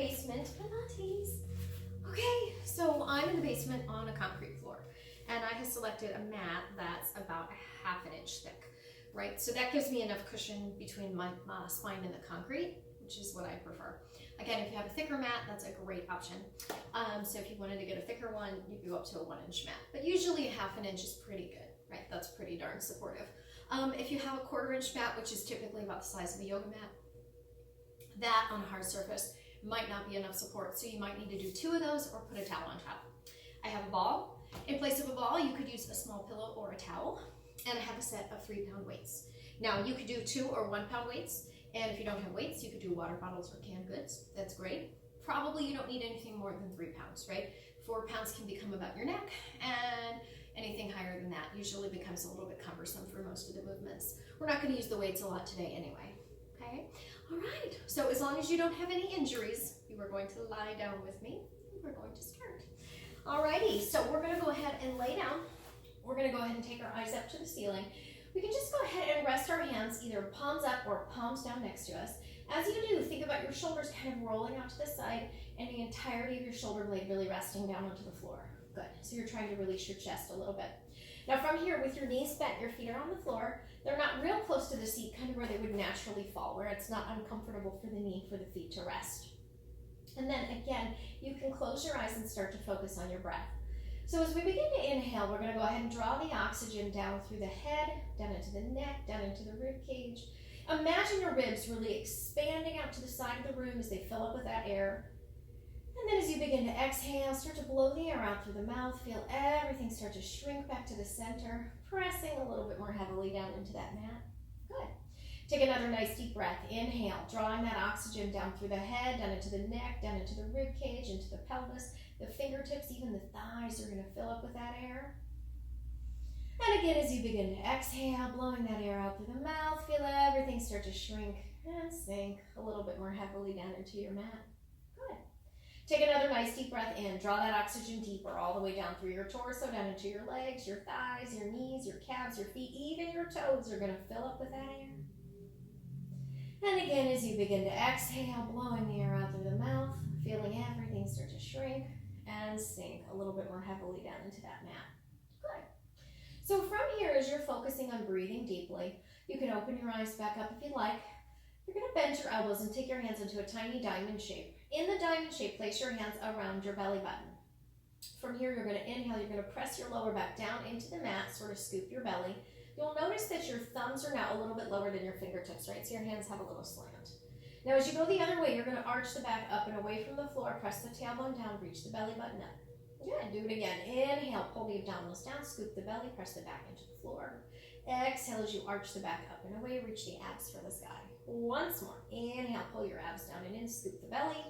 basement Pilates. Okay, so I'm in the basement on a concrete floor, and I have selected a mat that's about a half an inch thick, right? So that gives me enough cushion between my spine and the concrete, which is what I prefer. Again, if you have a thicker mat, that's a great option. So if you wanted to get a thicker one, you could go up to a 1-inch mat, but usually a half an inch is pretty good, right? That's pretty darn supportive. If you have a 1/4-inch mat, which is typically about the size of a yoga mat, that on a hard surface might not be enough support, so you might need to do 2 of those or put a towel on top. I have a ball. In place of a ball, you could use a small pillow or a towel, and I have a set of 3-pound weights. Now, you could do 2 or 1-pound weights, and if you don't have weights, you could do water bottles or canned goods. That's great. Probably you don't need anything more than 3 pounds, right? 4 pounds can become about your neck, and anything higher than that usually becomes a little bit cumbersome for most of the movements. We're not going to use the weights a lot today anyway, okay? All right, so as long as you don't have any injuries, you are going to lie down with me. We're going to start. All righty, so we're going to go ahead and lay down. We're going to go ahead and take our eyes up to the ceiling. We can just go ahead and rest our hands either palms up or palms down next to us. As you do, think about your shoulders kind of rolling out to the side and the entirety of your shoulder blade really resting down onto the floor. Good, so you're trying to release your chest a little bit. Now from here, with your knees bent, your feet are on the floor. They're not real close to the seat, kind of where they would naturally fall, where it's not uncomfortable for the knee, for the feet to rest. And then again, you can close your eyes and start to focus on your breath. So as we begin to inhale, we're going to go ahead and draw the oxygen down through the head, down into the neck, down into the rib cage. Imagine your ribs really expanding out to the side of the room as they fill up with that air. And then as you begin to exhale, start to blow the air out through the mouth. Feel everything start to shrink back to the center, pressing a little bit more heavily down into that mat. Good. Take another nice deep breath. Inhale, drawing that oxygen down through the head, down into the neck, down into the rib cage, into the pelvis. The fingertips, even the thighs are going to fill up with that air. And again, as you begin to exhale, blowing that air out through the mouth, feel everything start to shrink and sink a little bit more heavily down into your mat. Good. Take another nice deep breath in. Draw that oxygen deeper all the way down through your torso, down into your legs, your thighs, your knees, your calves, your feet, even your toes are going to fill up with that air. And again, as you begin to exhale, blowing the air out through the mouth, feeling everything start to shrink and sink a little bit more heavily down into that mat. Good. So from here, as you're focusing on breathing deeply, you can open your eyes back up if you like. You're going to bend your elbows and take your hands into a tiny diamond shape. In the diamond shape, place your hands around your belly button. From here, you're going to inhale. You're going to press your lower back down into the mat, sort of scoop your belly. You'll notice that your thumbs are now a little bit lower than your fingertips, right? So your hands have a little slant. Now, as you go the other way, you're going to arch the back up and away from the floor. Press the tailbone down, reach the belly button up. Good, do it again. Inhale, pull the abdominals down, scoop the belly, press the back into the floor. Exhale as you arch the back up and away, reach the abs for the sky. Once more. Inhale, pull your abs down and in, scoop the belly.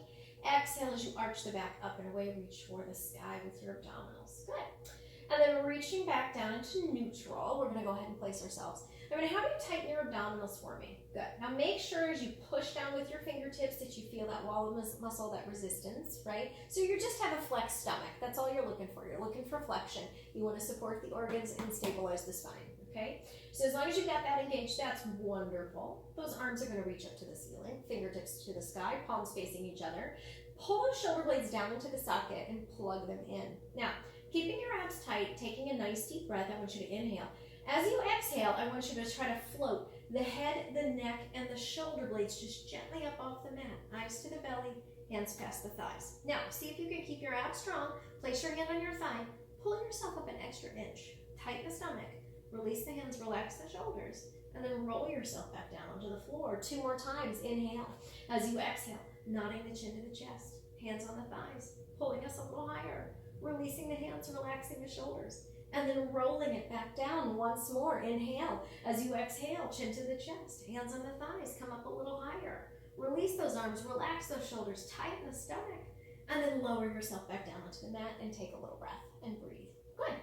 Exhale as you arch the back up and away, reach for the sky with your abdominals. Good. And then reaching back down into neutral, we're going to go ahead and place ourselves. I'm going to have you tighten your abdominals for me. Good. Now make sure as you push down with your fingertips that you feel that wall of muscle, that resistance, right? So you just have a flexed stomach. That's all you're looking for. You're looking for flexion. You want to support the organs and stabilize the spine, okay? So as long as you've got that engaged, that's wonderful. Those arms are going to reach up to the ceiling, fingertips to the sky, palms facing each other. Pull those shoulder blades down into the socket and plug them in. Now, keeping your abs tight, taking a nice deep breath, I want you to inhale. As you exhale, I want you to try to float the head, the neck, and the shoulder blades just gently up off the mat. Eyes to the belly, hands past the thighs. Now, see if you can keep your abs strong. Place your hand on your thigh. Pull yourself up an extra inch. Tighten the stomach. Release the hands, relax the shoulders. And then roll yourself back down onto the floor. 2 more times. Inhale. As you exhale, nodding the chin to the chest. Hands on the thighs. Pulling us a little higher. Releasing the hands, relaxing the shoulders. And then rolling it back down once more. Inhale. As you exhale, chin to the chest. Hands on the thighs. Come up a little higher. Release those arms. Relax those shoulders. Tighten the stomach. And then lower yourself back down onto the mat and take a little breath and breathe. Good.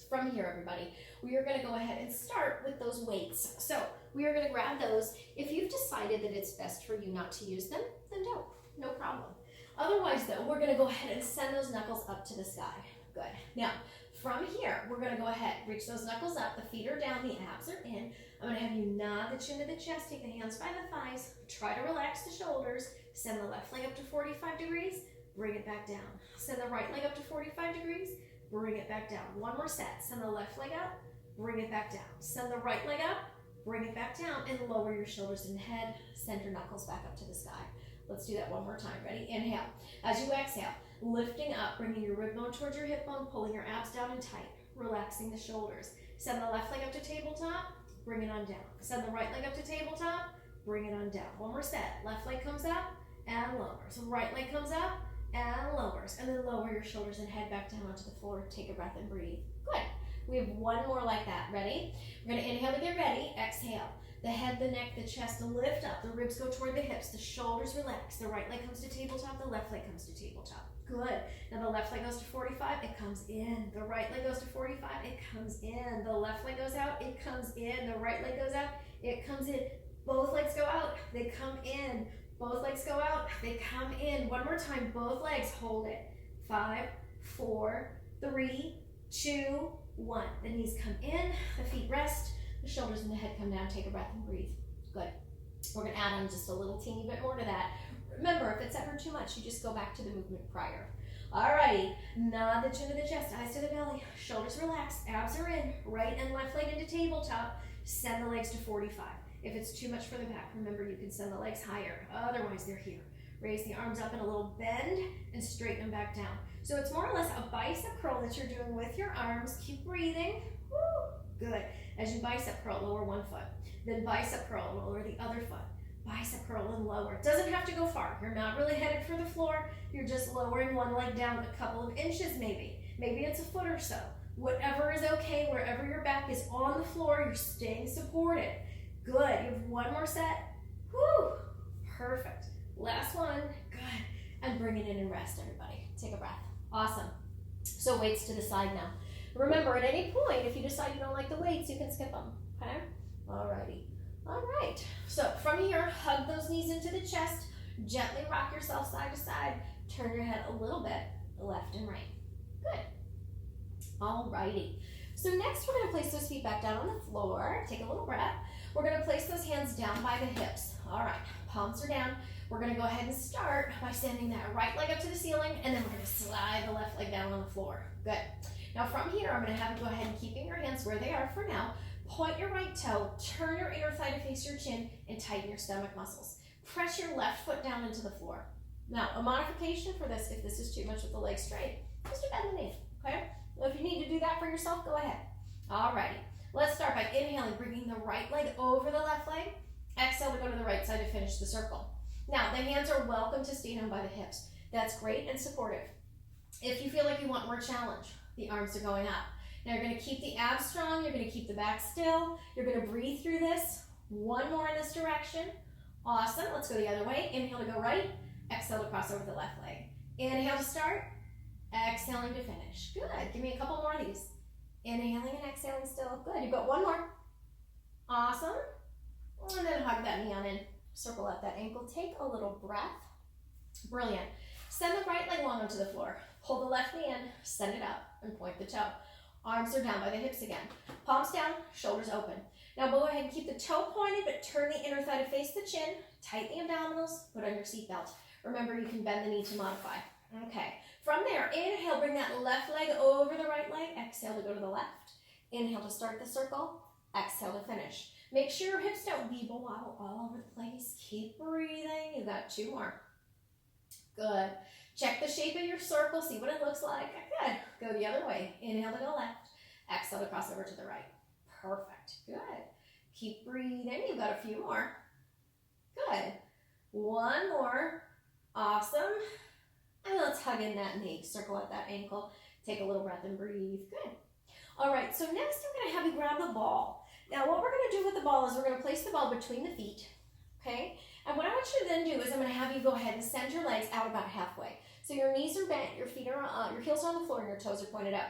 From here, everybody, we are going to go ahead and start with those weights. So we are going to grab those. If you've decided that it's best for you not to use them, then don't. No problem. Otherwise, though, we're going to go ahead and send those knuckles up to the sky. Good. Now, From here, we're gonna go ahead, reach those knuckles up, the feet are down, the abs are in. I'm gonna have you nod the chin to the chest, take the hands by the thighs, try to relax the shoulders, send the left leg up to 45 degrees, bring it back down. Send the right leg up to 45 degrees, bring it back down. One more set, send the left leg up, bring it back down. Send the right leg up, bring it back down, and lower your shoulders and head, send your knuckles back up to the sky. Let's do that one more time, ready? Inhale. As you exhale, lifting up, bringing your rib bone towards your hip bone, pulling your abs down and tight, relaxing the shoulders. Send the left leg up to tabletop, bring it on down. Send the right leg up to tabletop, bring it on down. One more set, left leg comes up and lowers. Right leg comes up and lowers. And then lower your shoulders and head back down onto the floor. Take a breath and breathe. Good. We have one more like that. Ready? We're gonna inhale to get ready, exhale. The head, the neck, the chest lift up. The ribs go toward the hips. The shoulders relax. The right leg comes to tabletop. The left leg comes to tabletop. Good. Now the left leg goes to 45. It comes in. The right leg goes to 45. It comes in. The left leg goes out. It comes in. The right leg goes out. It comes in. Both legs go out. They come in. Both legs go out. They come in. One more time. Both legs. Hold it. 5, 4, 3, 2, 1. The knees come in. The feet rest. The shoulders and the head come down. Take a breath and breathe. Good. We're going to add on just a little teeny bit more to that. Remember, if it's ever too much, you just go back to the movement prior. Alrighty. Nod the chin to the chest, eyes to the belly. Shoulders relaxed. Abs are in. Right and left leg into tabletop. Send the legs to 45. If it's too much for the back, remember you can send the legs higher. Otherwise, they're here. Raise the arms up in a little bend and straighten them back down. So it's more or less a bicep curl that you're doing with your arms. Keep breathing. Woo. Good. As you bicep curl, lower one foot. Then bicep curl, lower the other foot. Bicep curl and lower. It doesn't have to go far. You're not really headed for the floor. You're just lowering one leg down a couple of inches maybe. Maybe it's a foot or so. Whatever is okay, wherever your back is on the floor, you're staying supported. Good. You have one more set. Whew. Perfect. Last one. Good. And bring it in and rest, everybody. Take a breath. Awesome. So weights to the side now. Remember, at any point, if you decide you don't like the weights, you can skip them, okay? Alrighty. All right. So from here, hug those knees into the chest. Gently rock yourself side to side. Turn your head a little bit, left and right. Good. Alrighty. So next, we're going to place those feet back down on the floor. Take a little breath. We're going to place those hands down by the hips. All right. Palms are down. We're going to go ahead and start by sending that right leg up to the ceiling, and then we're going to slide the left leg down on the floor. Good. Now from here, I'm going to have you go ahead and keeping your hands where they are for now. Point your right toe, turn your inner thigh to face your chin, and tighten your stomach muscles. Press your left foot down into the floor. Now, a modification for this, if this is too much with the legs straight, just bend the knee, okay? Well, if you need to do that for yourself, go ahead. Alrighty. Let's start by inhaling, bringing the right leg over the left leg. Exhale to go to the right side to finish the circle. Now, the hands are welcome to stay down by the hips. That's great and supportive. If you feel like you want more challenge, the arms are going up. Now you're going to keep the abs strong, you're going to keep the back still, you're going to breathe through this. One more in this direction. Awesome. Let's go the other way. Inhale to go right, exhale to cross over the left leg. Inhale to start, exhaling to finish. Good. Give me a couple more of these. Inhaling and exhaling still. Good. You've got one more. Awesome. And then hug that knee on in. Circle out that ankle. Take a little breath. Brilliant. Send the right leg long onto the floor. Pull the left knee in, send it up, and point the toe. Arms are down by the hips again. Palms down, shoulders open. Now go ahead and keep the toe pointed, but turn the inner thigh to face the chin. Tighten the abdominals, put on your seatbelt. Remember, you can bend the knee to modify. Okay. From there, inhale, bring that left leg over the right leg. Exhale to go to the left. Inhale to start the circle. Exhale to finish. Make sure your hips don't weeble wobble all over the place. Keep breathing. You've got two more. Good. Check the shape of your circle. See what it looks like. Good. Go the other way. Inhale to go left. Exhale to cross over to the right. Perfect. Good. Keep breathing. You've got a few more. Good. One more. Awesome. And let's hug in that knee. Circle out that ankle. Take a little breath and breathe. Good. All right. So next I'm going to have you grab the ball. Now what we're going to do with the ball is we're going to place the ball between the feet. Okay. And what I want you to then do is I'm going to have you go ahead and send your legs out about halfway. So your knees are bent, your feet are your heels are on the floor, and your toes are pointed up.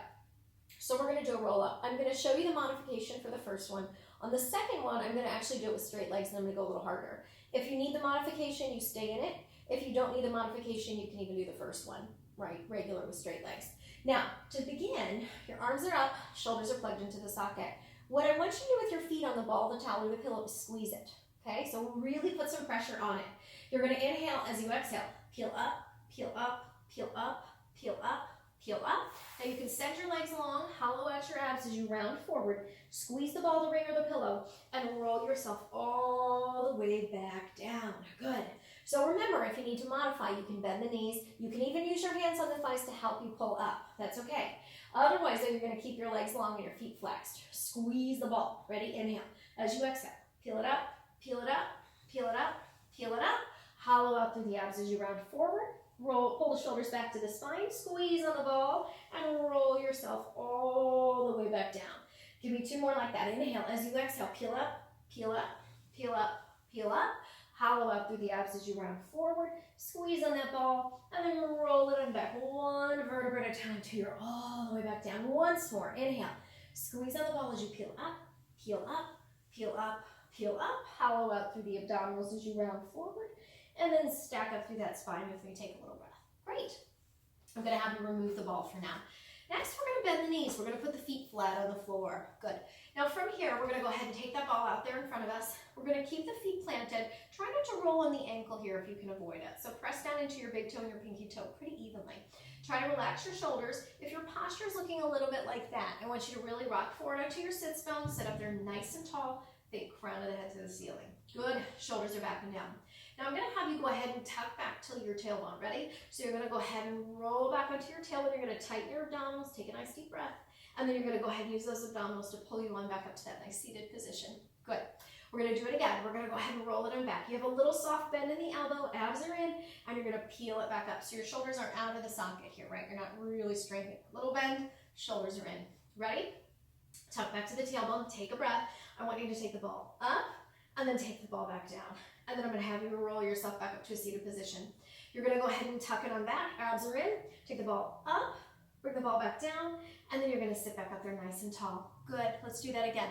So we're going to do a roll up. I'm going to show you the modification for the first one. On the second one, I'm going to actually do it with straight legs, and I'm going to go a little harder. If you need the modification, you stay in it. If you don't need the modification, you can even do the first one. right? Regular with straight legs. Now, to begin, your arms are up, shoulders are plugged into the socket. What I want you to do with your feet on the ball, the towel, or the pillow is squeeze it, okay? So really put some pressure on it. You're gonna inhale as you exhale. Peel up, peel up, peel up, peel up, peel up. Now you can send your legs along, hollow out your abs as you round forward, squeeze the ball, the ring, or the pillow, and roll yourself all the way back down. Good. So remember, if you need to modify, you can bend the knees. You can even use your hands on the thighs to help you pull up. That's okay. Otherwise, then you're going to keep your legs long and your feet flexed. Squeeze the ball. Ready? Inhale. As you exhale, peel it up, peel it up, peel it up, peel it up. Hollow out through the abs as you round forward. Roll, pull the shoulders back to the spine. Squeeze on the ball and roll yourself all the way back down. Give me 2 more like that. Inhale. As you exhale, peel up, peel up, peel up, peel up. Hollow out through the abs as you round forward. Squeeze on that ball and then roll it on back. 1 vertebra at a time until you're all the way back down. Once more. Inhale. Squeeze on the ball as you peel up, peel up, peel up, peel up. Hollow out through the abdominals as you round forward. And then stack up through that spine with me. Take a little breath. Great. I'm going to have you remove the ball for now. Next, we're going to bend the knees. We're going to put the feet flat on the floor. Good. Now from here, we're going to go ahead and take that ball out there in front of us. We're going to keep the feet planted. Try not to roll on the ankle here if you can avoid it. So press down into your big toe and your pinky toe pretty evenly. Try to relax your shoulders. If your posture is looking a little bit like that, I want you to really rock forward onto your sits bones. Sit up there nice and tall. Think crown of the head to the ceiling. Good. Shoulders are back and down. Now I'm going to have you go ahead and tuck back till your tailbone. Ready? So you're going to go ahead and roll back onto your tailbone. You're going to tighten your abdominals. Take a nice deep breath. And then you're going to go ahead and use those abdominals to pull you on back up to that nice seated position. Good. We're going to do it again. We're going to go ahead and roll it on back. You have a little soft bend in the elbow. Abs are in. And you're going to peel it back up. So your shoulders aren't out of the socket here, right? You're not really straining. Little bend. Shoulders are in. Ready? Tuck back to the tailbone. Take a breath. I want you to take the ball up and then take the ball back down. And then I'm going to have you roll yourself back up to a seated position. You're going to go ahead and tuck it on back. Abs are in. Take the ball up. Bring the ball back down. And then you're going to sit back up there nice and tall. Good. Let's do that again.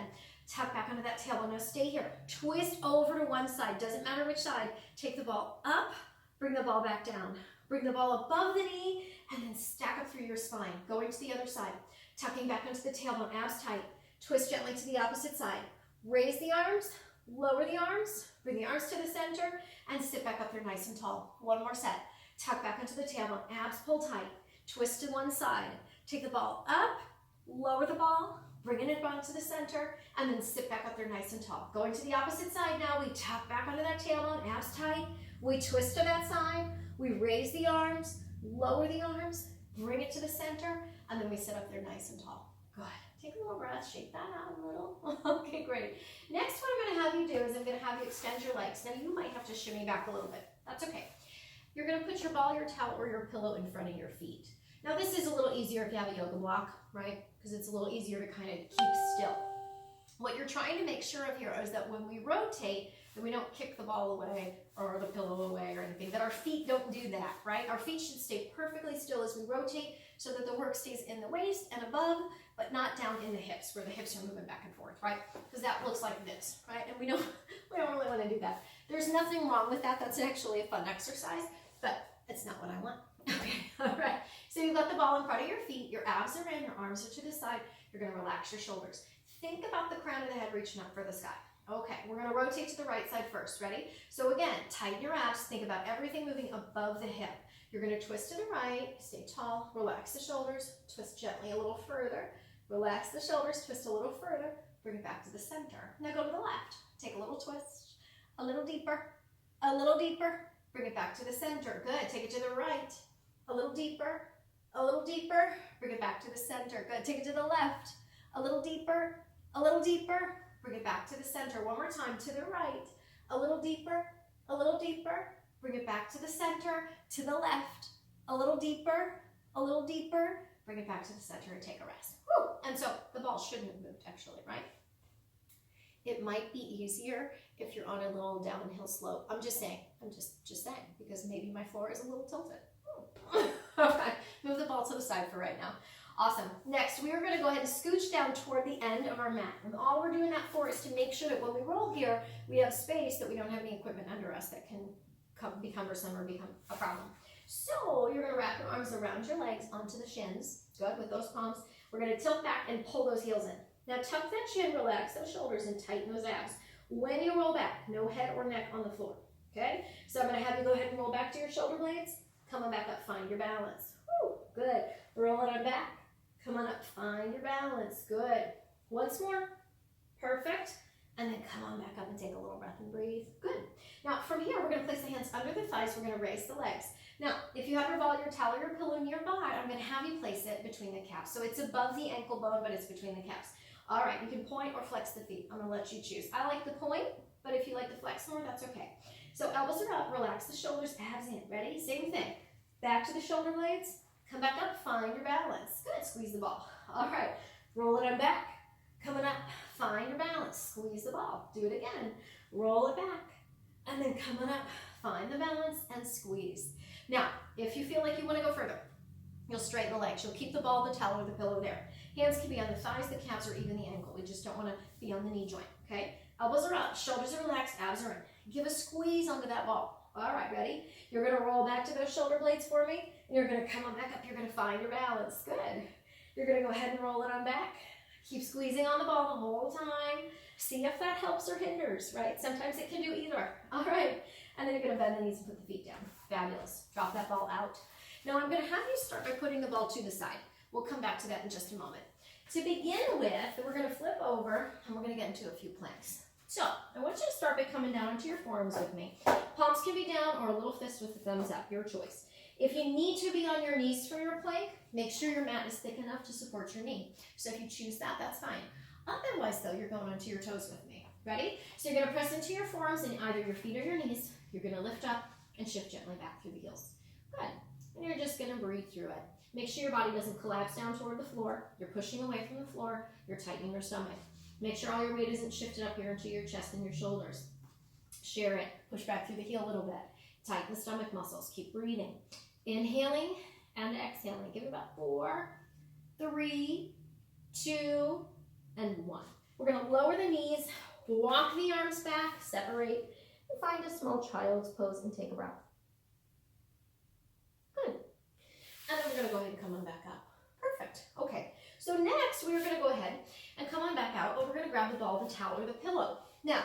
Tuck back onto that tailbone. Now stay here. Twist over to one side. Doesn't matter which side. Take the ball up. Bring the ball back down. Bring the ball above the knee. And then stack up through your spine. Going to the other side. Tucking back onto the tailbone. Abs tight. Twist gently to the opposite side. Raise the arms. Lower the arms, bring the arms to the center, and sit back up there nice and tall. 1 more set. Tuck back into the tailbone, abs pull tight. Twist to one side. Take the ball up, lower the ball, bring it back to the center, and then sit back up there nice and tall. Going to the opposite side now, we tuck back onto that tailbone, abs tight. We twist to that side, we raise the arms, lower the arms, bring it to the center, and then we sit up there nice and tall. Good. Take a little breath, shake that out a little. Okay, great. Next, what I'm going to have you do is I'm going to have you extend your legs. Now, you might have to shimmy back a little bit. That's okay. You're going to put your ball, your towel, or your pillow in front of your feet. Now, this is a little easier if you have a yoga block, right? Because it's a little easier to kind of keep still. What you're trying to make sure of here is that when we rotate, that we don't kick the ball away or the pillow away or anything, that our feet don't do that, right? Our feet should stay perfectly still as we rotate so that the work stays in the waist and above, but not down in the hips where the hips are moving back and forth, right? Because that looks like this, right? And we don't really want to do that. There's nothing wrong with that. That's actually a fun exercise, but it's not what I want. Okay, all right. So you've got the ball in front of your feet, your abs are in, your arms are to the side. You're going to relax your shoulders. Think about the crown of the head reaching up for the sky. Okay, we're going to rotate to the right side first. Ready? So again, tighten your abs. Think about everything moving above the hip. You're going to twist to the right, stay tall, relax the shoulders, twist gently a little further, relax the shoulders, twist a little further, bring it back to the center. Now go to the left. Take a little twist, a little deeper, bring it back to the center. Good. Take it to the right, a little deeper, bring it back to the center. Good. Take it to the left, a little deeper, bring it back to the center. One more time, to the right, a little deeper, bring it back to the center, to the left, a little deeper, bring it back to the center and take a rest. Woo! And so the ball shouldn't have moved actually, right? It might be easier if you're on a little downhill slope. I'm just saying, because maybe my floor is a little tilted. Okay, move the ball to the side for right now. Awesome. Next, we are going to go ahead and scooch down toward the end of our mat. And all we're doing that for is to make sure that when we roll here, we have space, that we don't have any equipment under us that can be cumbersome or become a problem. So you're gonna wrap your arms around your legs onto the shins. Good, with those palms. We're gonna tilt back and pull those heels in. Now tuck that chin, relax those shoulders, and tighten those abs. When you roll back, no head or neck on the floor, okay? So I'm gonna have you go ahead and roll back to your shoulder blades. Come on back up, find your balance. Woo, good. Roll it on back. Come on up, find your balance. Good. Once more. Perfect. And then come on back up and take a little breath and breathe. Good. Now from here, we're gonna place the hands under the thighs. We're gonna raise the legs. Now, if you have your ball, your towel, or your pillow nearby, I'm gonna have you place it between the calves. So it's above the ankle bone, but it's between the calves. All right, you can point or flex the feet. I'm gonna let you choose. I like the point, but if you like to flex more, that's okay. So elbows are up, relax the shoulders, abs in. Ready? Same thing. Back to the shoulder blades. Come back up, find your balance. Good, squeeze the ball. All right, roll it on back. Coming up, find your balance. Squeeze the ball. Do it again. Roll it back. And then coming up, find the balance and squeeze. Now, if you feel like you want to go further, you'll straighten the legs. You'll keep the ball, the towel, or the pillow there. Hands can be on the thighs, the calves, or even the ankle. We just don't want to be on the knee joint, okay? Elbows are up, shoulders are relaxed, abs are in. Give a squeeze onto that ball. All right, ready? You're going to roll back to those shoulder blades for me, and you're going to come on back up. You're going to find your balance. Good. You're going to go ahead and roll it on back. Keep squeezing on the ball the whole time. See if that helps or hinders, right? Sometimes it can do either. All right. And then you're going to bend the knees and put the feet down. Fabulous. Drop that ball out. Now I'm going to have you start by putting the ball to the side. We'll come back to that in just a moment. To begin with, we're going to flip over and we're going to get into a few planks. So I want you to start by coming down into your forearms with me. Palms can be down or a little fist with the thumbs up, your choice. If you need to be on your knees for your plank, make sure your mat is thick enough to support your knee. So if you choose that, that's fine. Otherwise though, you're going onto your toes with me. Ready? So you're going to press into your forearms and either your feet or your knees. You're going to lift up and shift gently back through the heels. Good. And you're just going to breathe through it. Make sure your body doesn't collapse down toward the floor. You're pushing away from the floor. You're tightening your stomach. Make sure all your weight isn't shifted up here into your chest and your shoulders. Share it. Push back through the heel a little bit. Tighten the stomach muscles. Keep breathing. Inhaling and exhaling. Give it about 4, 3, 2, and 1. We're going to lower the knees, walk the arms back, separate, and find a small child's pose and take a breath. Good. And then we're going to go ahead and come on back up. Perfect. Okay. So next, we're going to go ahead and come on back out, but we're going to grab the ball, the towel, or the pillow. Now,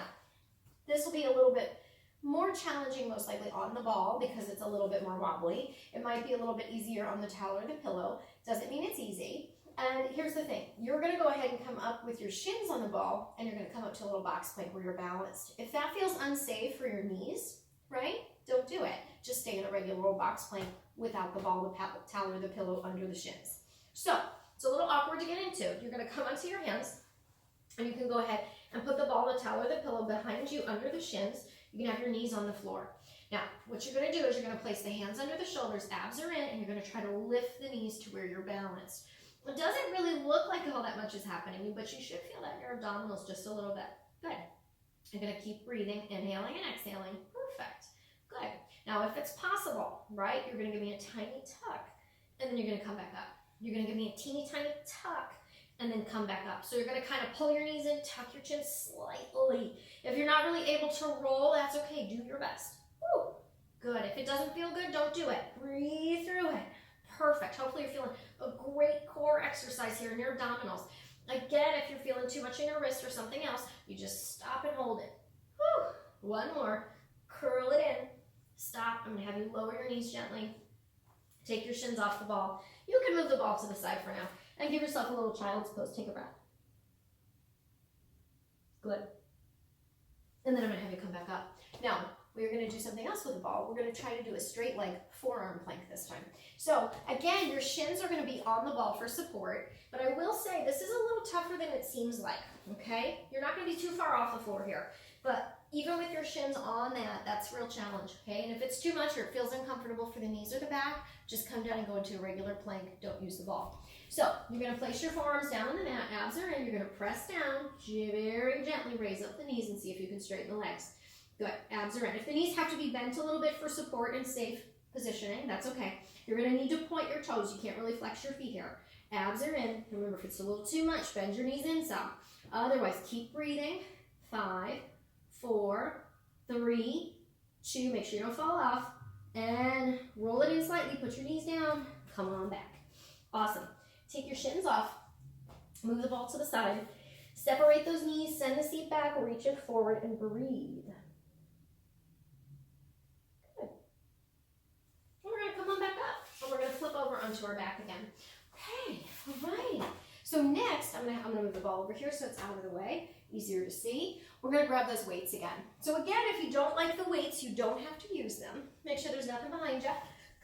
this will be a little bit more challenging, most likely on the ball because it's a little bit more wobbly. It might be a little bit easier on the towel or the pillow. Doesn't mean it's easy. And here's the thing. You're going to go ahead and come up with your shins on the ball, and you're going to come up to a little box plank where you're balanced. If that feels unsafe for your knees, right, don't do it. Just stay in a regular old box plank without the ball, the towel, or the pillow under the shins. So it's a little awkward to get into. You're going to come onto your hands, and you can go ahead and put the ball, the towel, or the pillow behind you under the shins. You can have your knees on the floor. Now, what you're going to do is you're going to place the hands under the shoulders, abs are in, and you're going to try to lift the knees to where you're balanced. It doesn't really look like all that much is happening, but you should feel that in your abdominals just a little bit. Good. You're going to keep breathing, inhaling and exhaling. Perfect. Good. Now, if it's possible, right, you're going to give me a tiny tuck, and then you're going to come back up. You're going to give me a teeny tiny tuck, and then come back up. So you're going to kind of pull your knees in, tuck your chin slightly. If you're not really able to roll, that's okay. Do your best. Woo. Good. If it doesn't feel good, don't do it. Breathe through it. Perfect. Hopefully you're feeling a great core exercise here in your abdominals. Again, if you're feeling too much in your wrist or something else, you just stop and hold it. Woo. One more. Curl it in. Stop. I'm going to have you lower your knees gently. Take your shins off the ball. You can move the ball to the side for now. And give yourself a little child's pose. Take a breath. Good. And then I'm going to have you come back up. Now, we're going to do something else with the ball. We're going to try to do a straight leg forearm plank this time. So again, your shins are going to be on the ball for support, but I will say this is a little tougher than it seems like, okay? You're not going to be too far off the floor here, but even with your shins on that, that's a real challenge, okay? And if it's too much or it feels uncomfortable for the knees or the back, just come down and go into a regular plank. Don't use the ball. So you're going to place your forearms down on the mat, abs are in, you're going to press down, very gently raise up the knees and see if you can straighten the legs. Good, abs are in. If the knees have to be bent a little bit for support and safe positioning, that's okay. You're going to need to point your toes. You can't really flex your feet here. Abs are in. Remember, if it's a little too much, bend your knees in some. Otherwise, keep breathing. 5, 4, 3, 2, make sure you don't fall off, And roll it in slightly, put your knees down, come on back. Awesome. Take your shins off, move the ball to the side, separate those knees, send the seat back, reach it forward, and breathe. Good. And we're gonna come on back up, and we're gonna flip over onto our back again. Okay, all right. So next, I'm gonna move the ball over here so it's out of the way, easier to see. We're gonna grab those weights again. So again, if you don't like the weights, you don't have to use them. Make sure there's nothing behind you.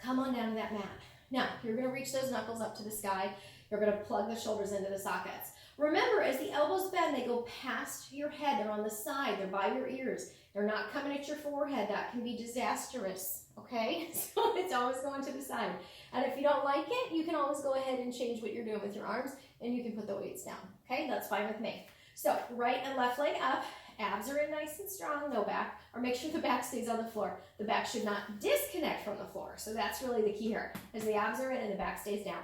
Come on down to that mat. Now, you're gonna reach those knuckles up to the sky. You're gonna plug the shoulders into the sockets. Remember, as the elbows bend, they go past your head. They're on the side, they're by your ears. They're not coming at your forehead. That can be disastrous, okay? So it's always going to the side. And if you don't like it, you can always go ahead and change what you're doing with your arms, and you can put the weights down, okay? That's fine with me. So right and left leg up, abs are in nice and strong, no back, or make sure the back stays on the floor. The back should not disconnect from the floor. So that's really the key here, is the abs are in and the back stays down.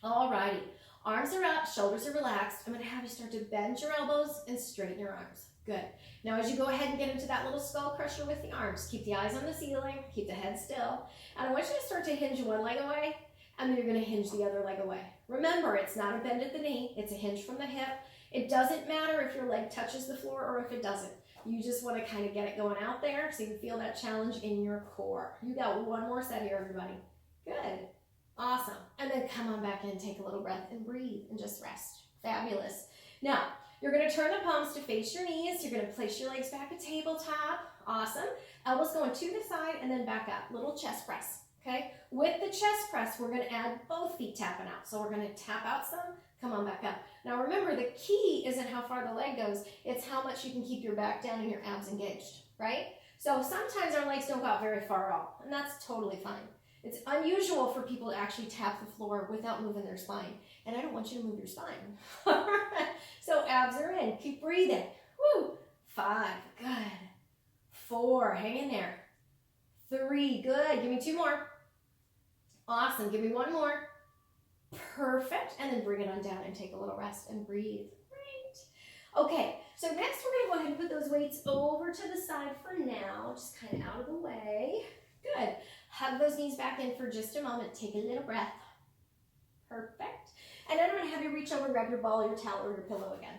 Alrighty, arms are up, shoulders are relaxed. I'm gonna have you start to bend your elbows and straighten your arms. Good. Now as you go ahead and get into that little skull crusher with the arms, keep the eyes on the ceiling, keep the head still. And I want you to start to hinge one leg away, and then you're gonna hinge the other leg away. Remember, it's not a bend at the knee, it's a hinge from the hip. It doesn't matter if your leg touches the floor or if it doesn't. You just wanna kind of get it going out there so you feel that challenge in your core. You got one more set here, everybody. Good. Awesome. And then come on back in, take a little breath and breathe and just rest. Fabulous. Now, you're going to turn the palms to face your knees. You're going to place your legs back at tabletop. Awesome. Elbows going to the side and then back up. Little chest press. Okay. With the chest press, we're going to add both feet tapping out. So we're going to tap out some, come on back up. Now remember, the key isn't how far the leg goes. It's how much you can keep your back down and your abs engaged, right? So sometimes our legs don't go out very far at all, and that's totally fine. It's unusual for people to actually tap the floor without moving their spine. And I don't want you to move your spine. So abs are in. Keep breathing. Woo. 5. Good. 4. Hang in there. 3. Good. Give me 2 more. Awesome. Give me 1 more. Perfect. And then bring it on down and take a little rest and breathe. Great. Okay. So next we're going to go ahead and put those weights over to the side for now. Just kind of out of the way. Good. Hug those knees back in for just a moment. Take a little breath. Perfect. And then I'm going to have you reach over, grab your ball, your towel, or your pillow again.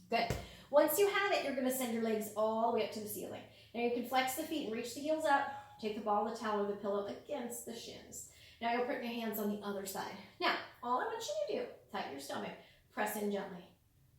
Good. Once you have it, you're going to send your legs all the way up to the ceiling. Now you can flex the feet and reach the heels up. Take the ball, the towel, or the pillow against the shins. Now you'll put your hands on the other side. Now, all I want you to do, tighten your stomach, press in gently.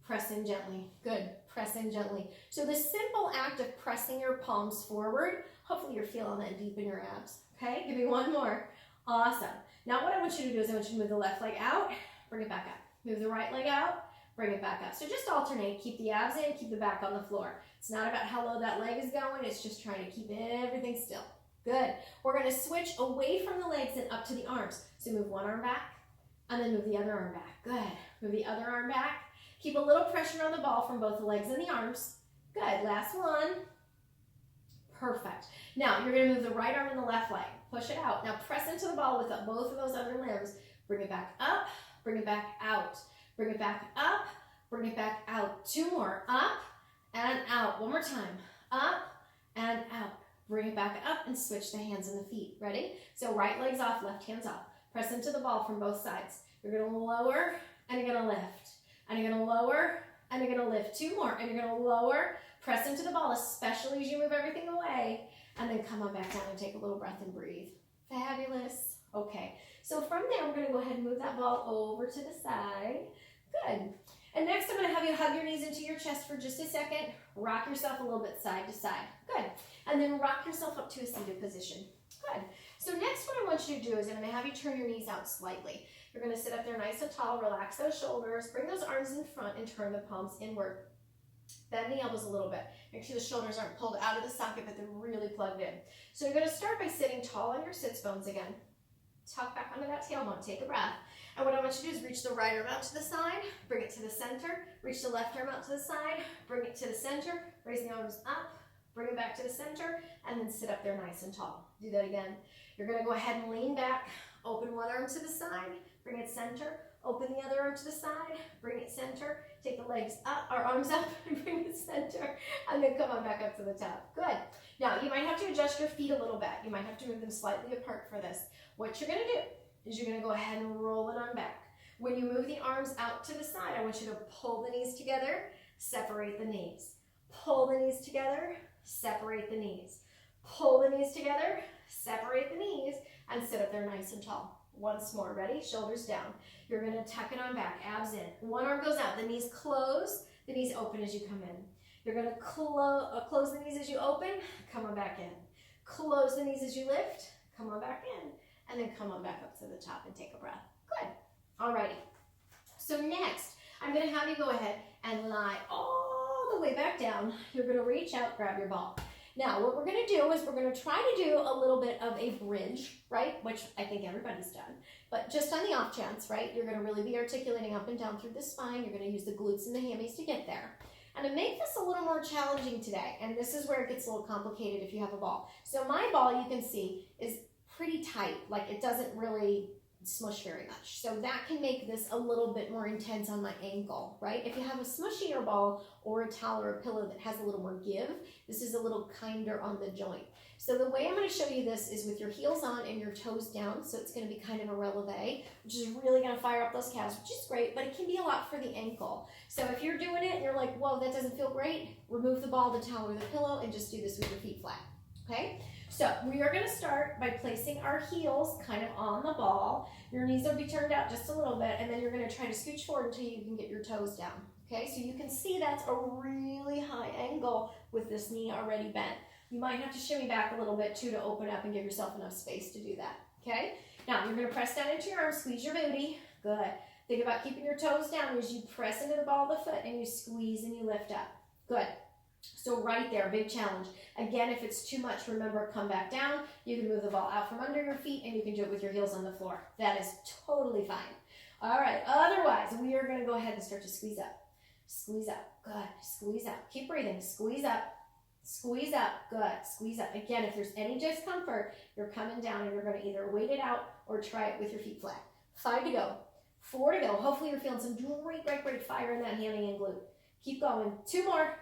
Press in gently. Good. Press in gently. So the simple act of pressing your palms forward, hopefully you're feeling that deep in your abs. Okay, give me 1 more. Awesome. Now what I want you to do is I want you to move the left leg out, bring it back up. Move the right leg out, bring it back up. So just alternate. Keep the abs in, keep the back on the floor. It's not about how low that leg is going. It's just trying to keep everything still. Good. We're going to switch away from the legs and up to the arms. So move one arm back and then move the other arm back. Good. Move the other arm back. Keep a little pressure on the ball from both the legs and the arms. Good. Last one. Perfect. Now, you're going to move the right arm and the left leg. Push it out. Now, press into the ball with both of those other limbs. Bring it back up. Bring it back out. Bring it back up. Bring it back out. 2 more. Up and out. 1 more time. Up and out. Bring it back up and switch the hands and the feet. Ready? So right leg's off, left hand's off. Press into the ball from both sides. You're going to lower and you're going to lift. And you're going to lower and you're going to lift. 2 more. And you're going to lower. Press into the ball, especially as you move everything away. And then come on back down and take a little breath and breathe. Fabulous. Okay. So from there, we're going to go ahead and move that ball over to the side. Good. And next, I'm going to have you hug your knees into your chest for just a second. Rock yourself a little bit side to side. Good. And then rock yourself up to a seated position. Good. So next, what I want you to do is I'm going to have you turn your knees out slightly. You're going to sit up there nice and tall, relax those shoulders, bring those arms in front and turn the palms inward. Bend the elbows a little bit. Make sure the shoulders aren't pulled out of the socket, but they're really plugged in. So you're going to start by sitting tall on your sits bones again. Tuck back under that tailbone. Take a breath. And what I want you to do is reach the right arm out to the side, bring it to the center, reach the left arm out to the side, bring it to the center, raise the arms up, bring it back to the center, and then sit up there nice and tall. Do that again. You're going to go ahead and lean back, open one arm to the side, bring it center, open the other arm to the side, bring it center, take the legs up, or arms up, and bring it center, and then come on back up to the top. Good. Now, you might have to adjust your feet a little bit. You might have to move them slightly apart for this. What you're gonna do is you're gonna go ahead and roll it on back. When you move the arms out to the side, I want you to pull the knees together, separate the knees. Pull the knees together, separate the knees. Pull the knees together, separate the knees, and sit up there nice and tall. Once more, ready? Shoulders down. You're gonna tuck it on back, abs in. One arm goes out, the knees close, the knees open as you come in. You're gonna close the knees as you open, come on back in. Close the knees as you lift, come on back in, and then come on back up to the top and take a breath. Good. Alrighty. So next, I'm gonna have you go ahead and lie all the way back down. You're gonna reach out, grab your ball. Now, what we're gonna do is we're gonna try to do a little bit of a bridge, right? Which I think everybody's done. But just on the off chance, right? You're gonna really be articulating up and down through the spine. You're gonna use the glutes and the hammies to get there. And to make this a little more challenging today, and this is where it gets a little complicated if you have a ball. So my ball, you can see, is pretty tight. Like it doesn't really smush very much. So that can make this a little bit more intense on my ankle, right? If you have a smushier ball or a towel or a pillow that has a little more give, this is a little kinder on the joint. So the way I'm going to show you this is with your heels on and your toes down. So it's going to be kind of a releve, which is really going to fire up those calves, which is great, but it can be a lot for the ankle. So if you're doing it and you're like, whoa, that doesn't feel great, remove the ball, the towel, or the pillow, and just do this with your feet flat, okay? So we are going to start by placing our heels kind of on the ball. Your knees will be turned out just a little bit, and then you're going to try to scooch forward until you can get your toes down. Okay, so you can see that's a really high angle with this knee already bent. You might have to shimmy back a little bit too to open up and give yourself enough space to do that. Okay, now you're going to press down into your arms, squeeze your booty. Good. Think about keeping your toes down as you press into the ball of the foot and you squeeze and you lift up. Good. So right there, big challenge. Again, if it's too much, remember, come back down. You can move the ball out from under your feet and you can do it with your heels on the floor. That is totally fine. All right, otherwise, we are going to go ahead and start to squeeze up. Squeeze up, good, squeeze up. Keep breathing, squeeze up, good, squeeze up. Again, if there's any discomfort, you're coming down and you're going to either wait it out or try it with your feet flat. 5 to go, 4 to go. Hopefully you're feeling some great fire in that hammy and glute. Keep going, 2 more.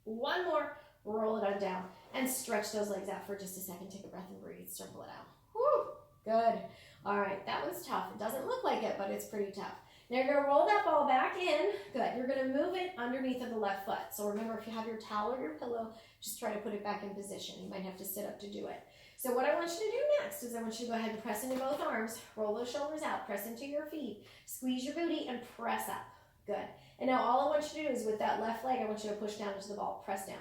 1 more, roll it on down, and stretch those legs out for just a second. Take a breath and breathe, circle it out. Woo, good. All right, that one's tough. It doesn't look like it, but it's pretty tough. Now you're gonna roll that ball back in. Good, you're gonna move it underneath of the left foot. So remember, if you have your towel or your pillow, just try to put it back in position. You might have to sit up to do it. So what I want you to do next is I want you to go ahead and press into both arms, roll those shoulders out, press into your feet, squeeze your booty, and press up. Good. And now all I want you to do is with that left leg, I want you to push down into the ball. Press down.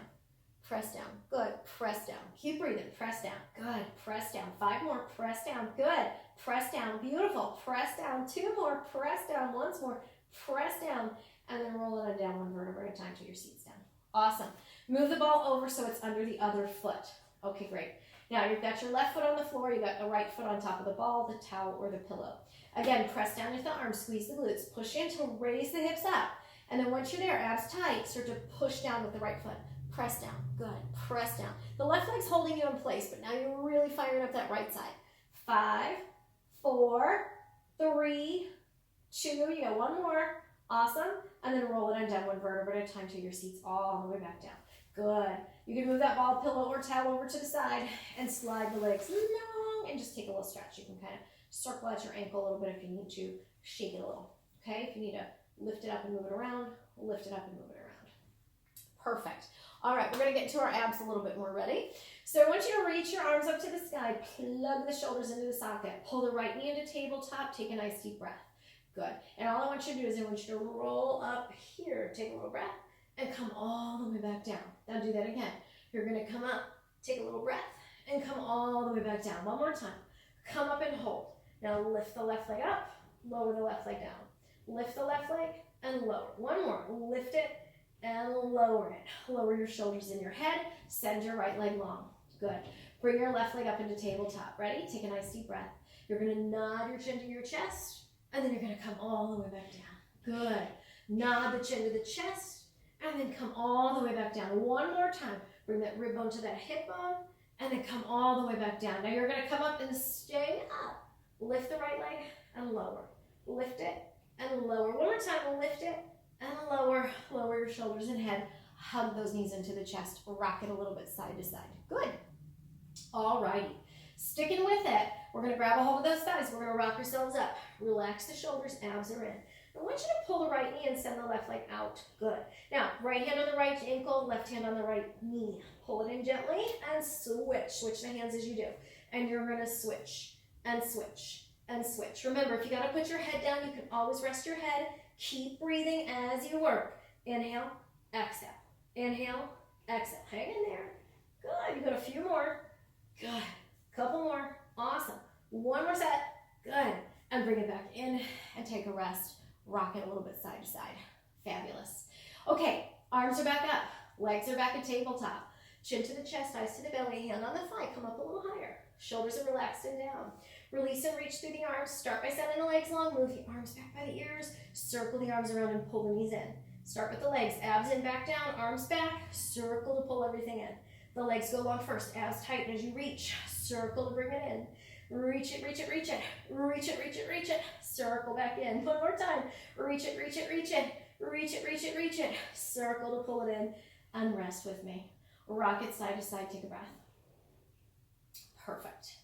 Press down. Good. Press down. Keep breathing. Press down. Good. Press down. 5 more. Press down. Good. Press down. Beautiful. Press down. 2 more. Press down. Once more. Press down. And then roll it on down 1 vertebra at a time till your seat's down. Awesome. Move the ball over so it's under the other foot. Okay, great. Now you've got your left foot on the floor. You've got the right foot on top of the ball, the towel, or the pillow. Again, press down with the arms, squeeze the glutes, push in to raise the hips up. And then once you're there, abs tight, start to push down with the right foot. Press down, good, press down. The left leg's holding you in place, but now you're really firing up that right side. 5, 4, 3, 2, you got 1 more, awesome. And then roll it on down 1 vertebra at a time till your seat's all the way back down. Good. You can move that ball, pillow, or towel over to the side and slide the legs long and just take a little stretch. You can kind of circle out your ankle a little bit if you need to, shake it a little. Okay, if you need to lift it up and move it around, lift it up and move it around. Perfect. All right, we're going to get into our abs a little bit more. Ready? So I want you to reach your arms up to the sky, plug the shoulders into the socket, pull the right knee into tabletop, take a nice deep breath. Good. And all I want you to do is I want you to roll up here, take a little breath, and come all the way back down. Now do that again. You're going to come up, take a little breath, and come all the way back down. 1 more time. Come up and hold. Now lift the left leg up, lower the left leg down. Lift the left leg and lower. 1 more. Lift it and lower it. Lower your shoulders in your head. Send your right leg long. Good. Bring your left leg up into tabletop. Ready? Take a nice deep breath. You're going to nod your chin to your chest, and then you're going to come all the way back down. Good. Nod the chin to the chest, and then come all the way back down. 1 more time. Bring that rib bone to that hip bone, and then come all the way back down. Now you're going to come up and stay up. Lift the right leg and lower. Lift it and lower. 1 more time. Lift it and lower. Lower your shoulders and head. Hug those knees into the chest. Rock it a little bit side to side. Good. Alrighty, sticking with it, we're gonna grab a hold of those thighs. We're gonna rock ourselves up. Relax the shoulders, abs are in. I want you to pull the right knee and send the left leg out. Good. Now, right hand on the right ankle, left hand on the right knee. Pull it in gently and switch. Switch the hands as you do. And you're gonna switch and switch and switch. Remember, if you gotta put your head down, you can always rest your head. Keep breathing as you work. Inhale, exhale. Inhale, exhale. Hang in there. Good. You got a few more. Good. Couple more. Awesome. One more set. Good. And bring it back in and take a rest. Rock it a little bit side to side. Fabulous. Okay, arms are back up. Legs are back at tabletop. Chin to the chest, eyes to the belly, hand on the thigh. Come up a little higher. Shoulders are relaxed and down. Release and reach through the arms. Start by sending the legs long. Move the arms back by the ears. Circle the arms around and pull the knees in. Start with the legs. Abs in, back down, arms back. Circle to pull everything in. The legs go long first. Abs tighten as you reach. Circle to bring it in. Reach it, reach it, reach it. Reach it, reach it, reach it. Circle back in. One more time. Reach it, reach it, reach it. Reach it, reach it, reach it. Circle to pull it in. And rest with me. Rock it side to side. Take a breath. Perfect.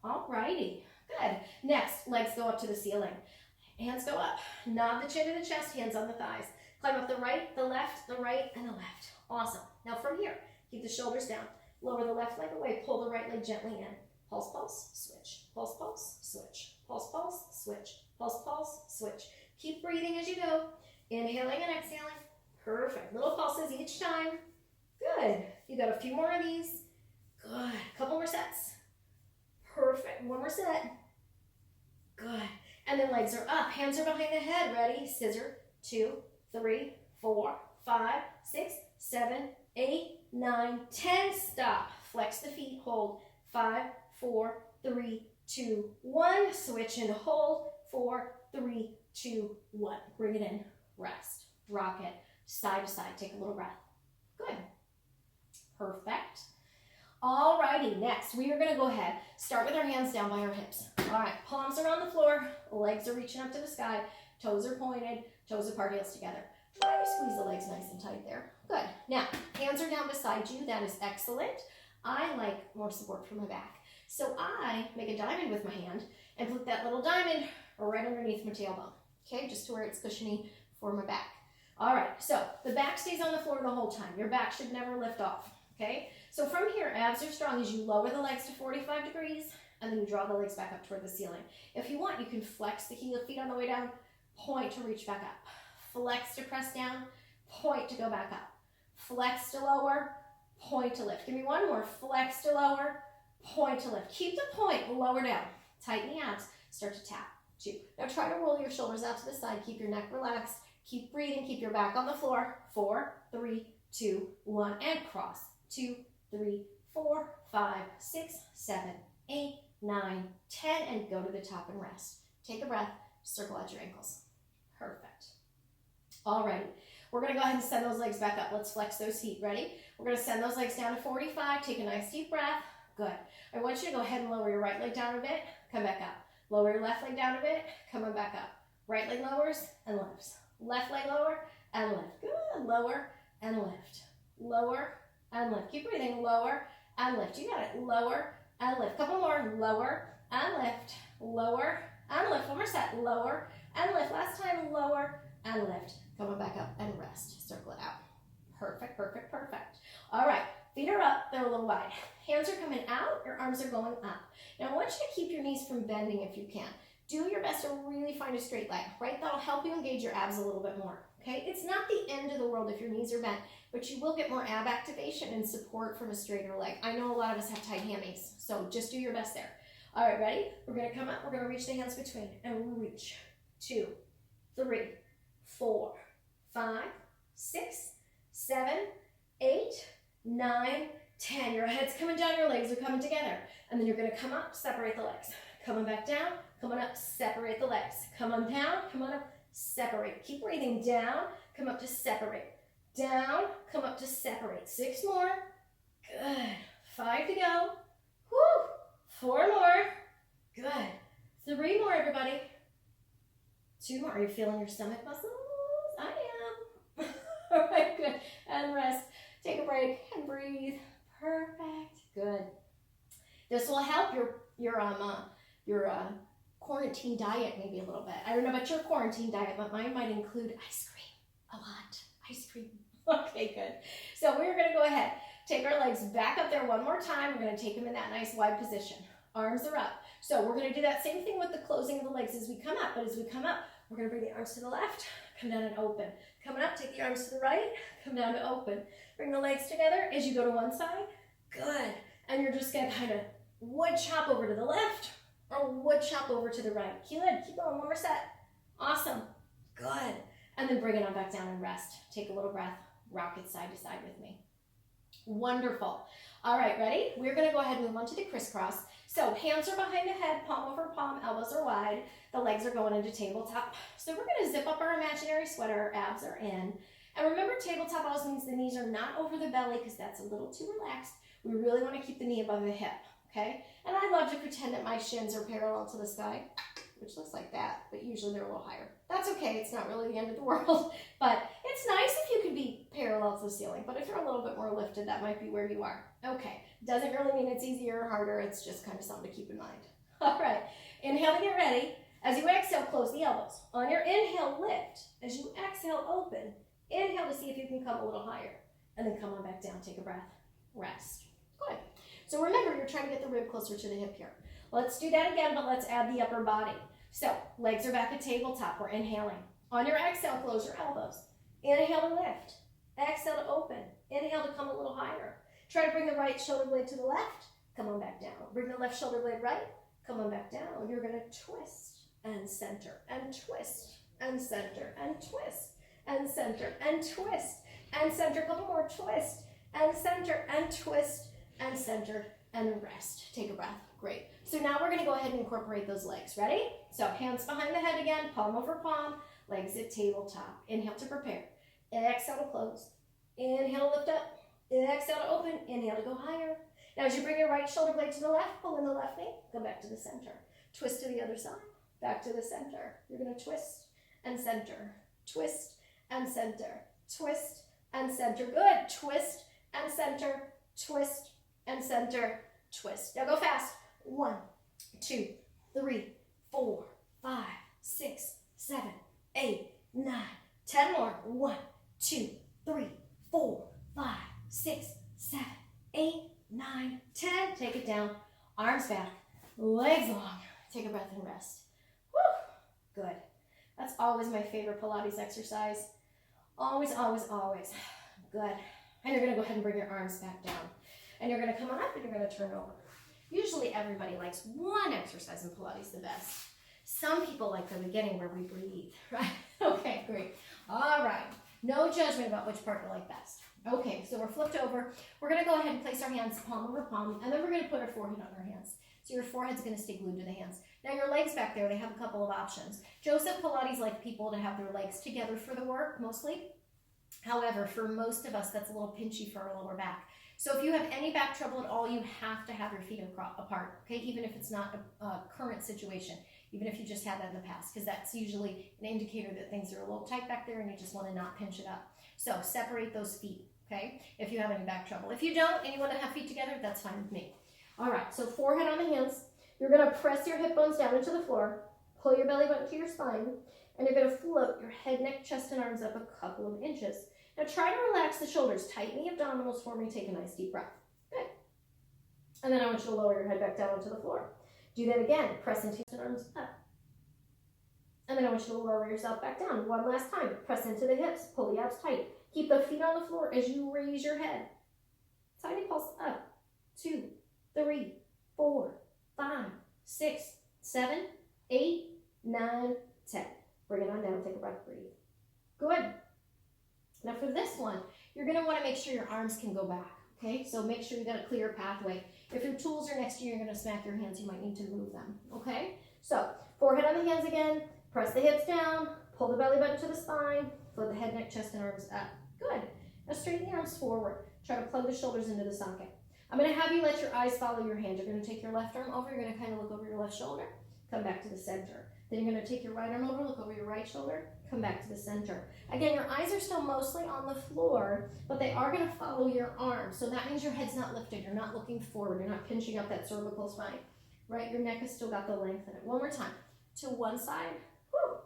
Alrighty. Good. Next, legs go up to the ceiling. Hands go up. Nod the chin to the chest. Hands on the thighs. Climb up the right, the left, the right, and the left. Awesome. Now from here, keep the shoulders down. Lower the left leg away. Pull the right leg gently in. Pulse, pulse, switch. Pulse, pulse, switch. Pulse, pulse, switch. Pulse, pulse, switch. Keep breathing as you go. Inhaling and exhaling. Perfect. Little pulses each time. Good. You got a few more of these. Good. Couple more sets. Perfect. One more set. Good. And then legs are up. Hands are behind the head. Ready? Scissor. 2, 3, 4, 5, 6, 7, 8, 9, 10. Stop. Flex the feet. Hold. 5, 4, 3, 2, 1. Switch and hold. 4, 3, 2, 1. Bring it in. Rest. Rock it. Side to side. Take a little breath. Good. Perfect. Alrighty, next we are going to go ahead, start with our hands down by our hips. Alright, palms are on the floor, legs are reaching up to the sky, toes are pointed, toes apart, heels together. Try to squeeze the legs nice and tight there. Good. Now, hands are down beside you. That is excellent. I like more support from my back. So I make a diamond with my hand and put that little diamond right underneath my tailbone. Okay, just to where it's cushiony for my back. Alright, so the back stays on the floor the whole time. Your back should never lift off. Okay, so from here, abs are strong as you lower the legs to 45 degrees, and then you draw the legs back up toward the ceiling. If you want, you can flex the feet on the way down, point to reach back up. Flex to press down, point to go back up. Flex to lower, point to lift. Give me one more. Flex to lower, point to lift. Keep the point lower down. Tighten the abs, start to tap. 2. Now try to roll your shoulders out to the side. Keep your neck relaxed. Keep breathing. Keep your back on the floor. 4, 3, 2, 1, and cross. 2, 3, 4, 5, 6, 7, 8, 9, 10, and go to the top and rest. Take a breath, circle out your ankles. Perfect. Alrighty, we're gonna go ahead and send those legs back up. Let's flex those feet. Ready? We're gonna send those legs down to 45. Take a nice deep breath. Good. I want you to go ahead and lower your right leg down a bit. Come back up. Lower your left leg down a bit. Come on back up. Right leg lowers and lifts. Left leg lower and lift. Good. Lower and lift. Lower and lift. Keep breathing. Lower and lift. You got it. Lower and lift. Couple more. Lower and lift. Lower and lift. One more set. Lower and lift. Last time. Lower and lift. Come on back up and rest. Circle it out. Perfect, perfect, perfect. All right. Feet are up. They're a little wide. Hands are coming out. Your arms are going up. Now, I want you to keep your knees from bending if you can. Do your best to really find a straight leg, right? That'll help you engage your abs a little bit more, okay? It's not the end of the world if your knees are bent, but you will get more ab activation and support from a straighter leg. I know a lot of us have tight hammies, so just do your best there. All right, ready? We're gonna come up, we're gonna reach the hands between, and reach. 2, 3, 4, 5, 6, 7, 8, 9, 10. Your head's coming down, your legs are coming together. And then you're gonna come up, separate the legs. Coming back down, come on up, separate the legs. Come on down, come on up, separate. Keep breathing. Down, come up to separate. Down, come up to separate. 6 more. Good. 5 to go. Woo. 4 more. Good. 3 more, everybody. 2 more. Are you feeling your stomach muscles? I am. All right, good. And rest. Take a break and breathe. Perfect. Good. This will help your quarantine diet maybe a little bit. I don't know about your quarantine diet, but mine might include ice cream, a lot, ice cream. Okay, good. So we're gonna go ahead, take our legs back up there one more time. We're gonna take them in that nice wide position. Arms are up. So we're gonna do that same thing with the closing of the legs as we come up, but as we come up, we're gonna bring the arms to the left, come down and open. Coming up, take the arms to the right, come down to open. Bring the legs together as you go to one side, good. And you're just gonna kind of wood chop over to the left, or wood chop over to the right. Good, keep going, one more set. Awesome, good. And then bring it on back down and rest. Take a little breath, rock it side to side with me. Wonderful. All right, ready? We're gonna go ahead and move on to the crisscross. So hands are behind the head, palm over palm, elbows are wide. The legs are going into tabletop. So we're gonna zip up our imaginary sweater, our abs are in. And remember, tabletop always means the knees are not over the belly because that's a little too relaxed. We really wanna keep the knee above the hip, okay? And I love to pretend that my shins are parallel to the sky, which looks like that, but usually they're a little higher. That's okay, it's not really the end of the world, but it's nice if you could be parallel to the ceiling, but if you're a little bit more lifted, that might be where you are. Okay, doesn't really mean it's easier or harder, it's just kind of something to keep in mind. All right, inhale to get ready. As you exhale, close the elbows. On your inhale, lift. As you exhale, open. Inhale to see if you can come a little higher, and then come on back down, take a breath, rest. Good. So remember, you're trying to get the rib closer to the hip here. Let's do that again, but let's add the upper body. So, legs are back at tabletop, we're inhaling. On your exhale, close your elbows. Inhale to lift. Exhale to open. Inhale to come a little higher. Try to bring the right shoulder blade to the left, come on back down. Bring the left shoulder blade right, come on back down. You're gonna twist and center and twist and center and twist and center and twist and center. A couple more, twist and center and twist and center and rest. Take a breath, great. So now we're gonna go ahead and incorporate those legs. Ready? So hands behind the head again, palm over palm, legs at tabletop. Inhale to prepare. Exhale to close. Inhale to lift up. Exhale to open. Inhale to go higher. Now as you bring your right shoulder blade to the left, pull in the left knee, go back to the center. Twist to the other side, back to the center. You're gonna twist and center, twist and center, twist and center. Good, twist and center, twist and center, twist. Now go fast. 1, 2, 3, 4, 5, 6, 7, 8, 9, 10 more. 1, 2, 3, 4, 5, 6, 7, 8, 9, 10. Take it down. Arms back, legs long. Take a breath and rest. Woo! Good. That's always my favorite Pilates exercise. Always, always, always. Good. And you're gonna go ahead and bring your arms back down. And you're gonna come on up and you're gonna turn over. Usually everybody likes one exercise in Pilates the best. Some people like the beginning where we breathe, right? Okay, great. All right. No judgment about which part you like best. Okay, so we're flipped over. We're gonna go ahead and place our hands palm over palm, and then we're gonna put our forehead on our hands. So your forehead's gonna stay glued to the hands. Now your legs back there, they have a couple of options. Joseph Pilates like people to have their legs together for the work, mostly. However, for most of us, that's a little pinchy for our lower back. So if you have any back trouble at all, you have to have your feet apart, okay? Even if it's not a current situation, even if you just had that in the past, because that's usually an indicator that things are a little tight back there and you just want to not pinch it up. So separate those feet, okay? If you have any back trouble. If you don't and you want to have feet together, that's fine with me. All right, so forehead on the hands. You're going to press your hip bones down into the floor, pull your belly button to your spine, and you're going to float your head, neck, chest, and arms up a couple of inches. Now try to relax the shoulders, tighten the abdominals for me, take a nice deep breath. Good. And then I want you to lower your head back down onto the floor. Do that again, press into your arms up. And then I want you to lower yourself back down. One last time, press into the hips, pull the abs tight. Keep the feet on the floor as you raise your head. Tiny pulse up, 2, 3, 4, 5, 6, 7, 8, 9, 10. Bring it on down, take a breath, breathe. Good. Now for this one, you're gonna wanna make sure your arms can go back, okay? So make sure you got a clear pathway. If your tools are next to you, you're gonna smack your hands, you might need to move them, okay? So forehead on the hands again, press the hips down, pull the belly button to the spine, float the head, neck, chest, and arms up. Good. Now straighten the arms forward. Try to plug the shoulders into the socket. I'm gonna have you let your eyes follow your hand. You're gonna take your left arm over, you're gonna kind of look over your left shoulder, come back to the center. Then you're gonna take your right arm over, look over your right shoulder, come back to the center. Again, your eyes are still mostly on the floor, but they are gonna follow your arms. So that means your head's not lifted, you're not looking forward, you're not pinching up that cervical spine, right? Your neck has still got the length in it. One more time, to one side, whoo,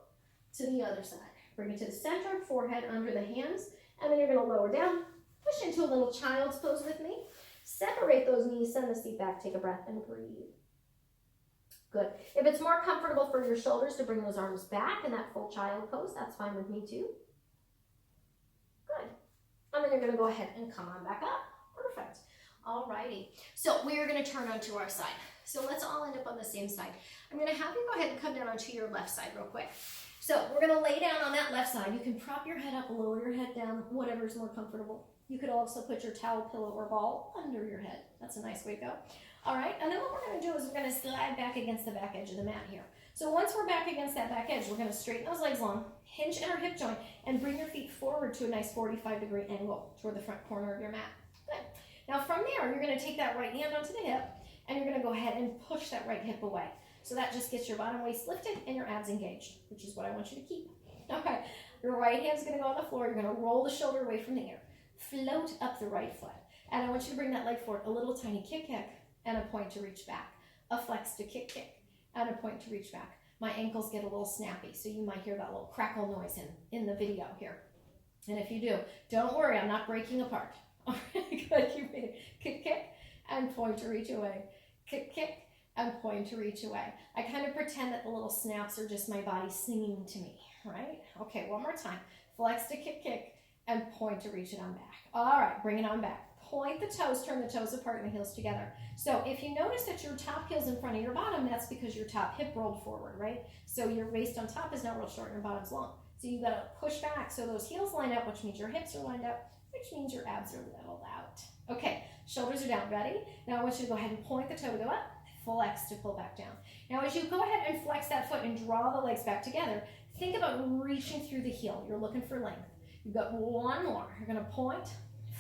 to the other side. Bring it to the center, forehead under the hands, and then you're gonna lower down, push into a little child's pose with me. Separate those knees, send the seat back, take a breath and breathe. Good. If it's more comfortable for your shoulders to bring those arms back in that full child pose, that's fine with me too. Good. And then you're going to go ahead and come on back up. Perfect. Alrighty. So we are going to turn onto our side. So let's all end up on the same side. I'm going to have you go ahead and come down onto your left side real quick. So we're going to lay down on that left side. You can prop your head up, lower your head down, whatever is more comfortable. You could also put your towel, pillow, or ball under your head. That's a nice way to go. All right, and then what we're going to do is we're going to slide back against the back edge of the mat here. So once we're back against that back edge, we're going to straighten those legs long, hinge in our hip joint, and bring your feet forward to a nice 45-degree angle toward the front corner of your mat. Good. Now from there, you're going to take that right hand onto the hip, and you're going to go ahead and push that right hip away. So that just gets your bottom waist lifted and your abs engaged, which is what I want you to keep. Okay, your right hand's going to go on the floor. You're going to roll the shoulder away from the ear. Float up the right foot. And I want you to bring that leg forward, a little tiny kick, and a point to reach back. A flex to kick, and a point to reach back. My ankles get a little snappy, so you might hear that little crackle noise in the video here. And if you do, don't worry, I'm not breaking apart. All right, good, keep reading. Kick, and point to reach away. Kick, and point to reach away. I kind of pretend that the little snaps are just my body singing to me, right? Okay, one more time. Flex to kick, and point to reach it on back. All right, bring it on back. Point the toes, turn the toes apart and the heels together. So if you notice that your top heel's in front of your bottom, that's because your top hip rolled forward, right? So your waist on top is not real short and your bottom's long. So you gotta push back so those heels line up, which means your hips are lined up, which means your abs are leveled out. Okay, shoulders are down, ready? Now I want you to go ahead and point the toe to go up, flex to pull back down. Now as you go ahead and flex that foot and draw the legs back together, think about reaching through the heel. You're looking for length. You've got one more. You're gonna point,